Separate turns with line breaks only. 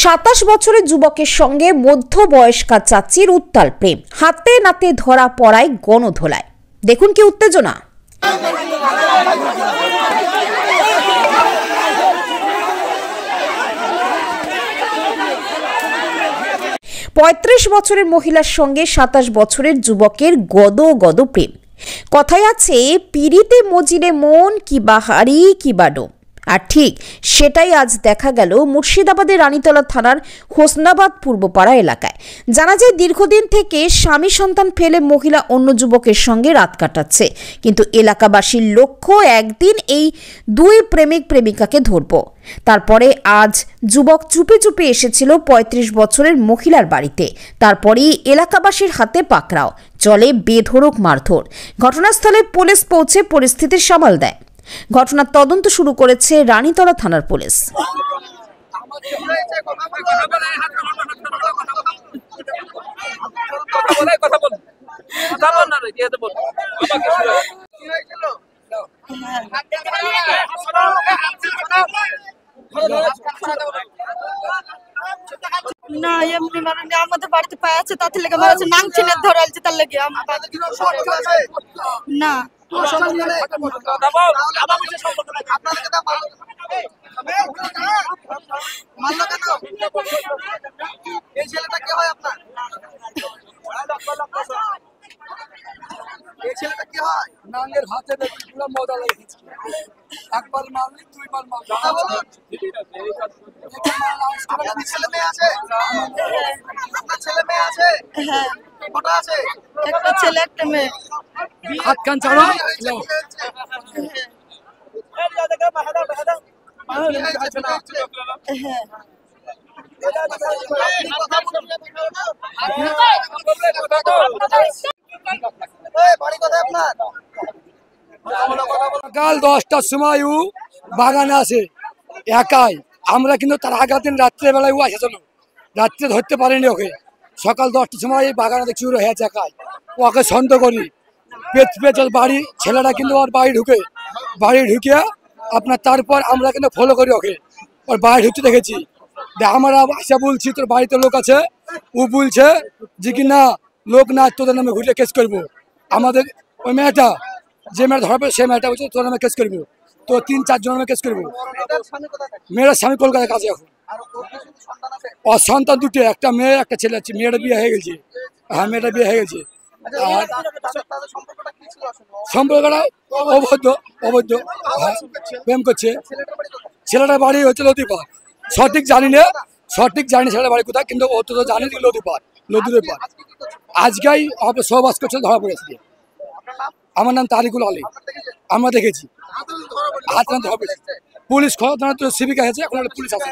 27 বছরের যুবকের সঙ্গে মধ্যবয়স্কা চাচির উত্তাল প্রেম, হাতে নাতে ধরা পড়ায় গণধোলায়। দেখুন কি উত্তেজনা। 35 বছরের মহিলার সঙ্গে 27 বছরের যুবকের গদ প্রেম। কথায় আছে, পিড়িতে মজিরে মন কি বাহারি কি বাডো। আর ঠিক সেটাই আজ দেখা গেল মুর্শিদাবাদের রানীতলা থানার হোসনাবাদ পূর্বপাড়া এলাকায়। জানা যায়, দীর্ঘদিন থেকে স্বামী সন্তান ফেলে মহিলা অন্য যুবকের সঙ্গে রাত কাটাচ্ছে, কিন্তু এলাকাবাসীর লক্ষ্য একদিন এই দুই প্রেমিক প্রেমিকাকে ধরব। তারপরে আজ যুবক চুপি চুপি এসেছিল 35 বছরের মহিলার বাড়িতে। তারপরেই এলাকাবাসীর হাতে পাকড়াও, চলে বেধড়ক মারধর। ঘটনাস্থলে পুলিশ পৌঁছে পরিস্থিতির সামাল দেয়। ঘটনার তদন্ত শুরু করেছে রানীতলা থানার পুলিশ।
না এমনি মানে আমাদের বাড়িতে পায় আছে, তাতে লেগে মারছে, নাংচিনের ধরালছে, তার লেগে না
নাঙ্গের হাতে পুরো মজা লেগেছে। একবার মারলি দুইবার মারলি। ছেলে মেয়ে আছে? ছেলে মেয়ে আছে?
হ্যাঁ,
কটা আছে?
একটা ছেলে একটা মেয়ে।
হাত কান চাড়ো। সকাল 10টার সময় ও বাগানে আসে একাই। আমরা কিন্তু তার আগের দিন রাত্রেবেলায় ও আসেছিল, রাত্রে ধরতে পারিনি ওকে। সকাল 10টার সময় এই বাগানে দেখছি ওর হয়েছে একাই। ওকে সন্দেহ করি পেঁচ বাড়ি, ছেলেটা কিন্তু ওর বাড়ি ঢুকে আপনার তারপর আমরা কিন্তু ফলো করি ওকে। ওর বাড়ি ঢুকতে দেখেছি, আমরা আসা বলছি তোর বাড়িতে লোক আছে, ও বলছে যে কি না লোক না, তোদের নামে ঘুরে কেস করবো। আমাদের ওই মেয়েটা যে মেয়েটা ধরবে সে মেয়েটা বলছে তোর নামে কেস করবো, তো 3-4 জনের নামে কেস করবো। মেয়েটার স্বামী কলকাতায় কাজে এখন। ওর সন্তান দুটো, একটা মেয়ে একটা ছেলে আছে। মেয়েটা বিয়ে হয়ে গেছে। হ্যাঁ, মেয়েটা বিয়ে হয়ে গেছে। আর সম্পর্কটা অবৈধ প্রেম করছে। ছেলেটার বাড়ি হচ্ছে লতিপাড়, সঠিক জানি ছেলেটার বাড়ি কোথায়, কিন্তু ও তো জানি লতিপাড়। আজকেই সহবাস করছে, ধরা পড়েছে। আমার নাম তারিকুল আলী। আমরা দেখেছি হাত ধরা পড়েছে। পুলিশ সিভিক আছে, এখন পুলিশ আছে।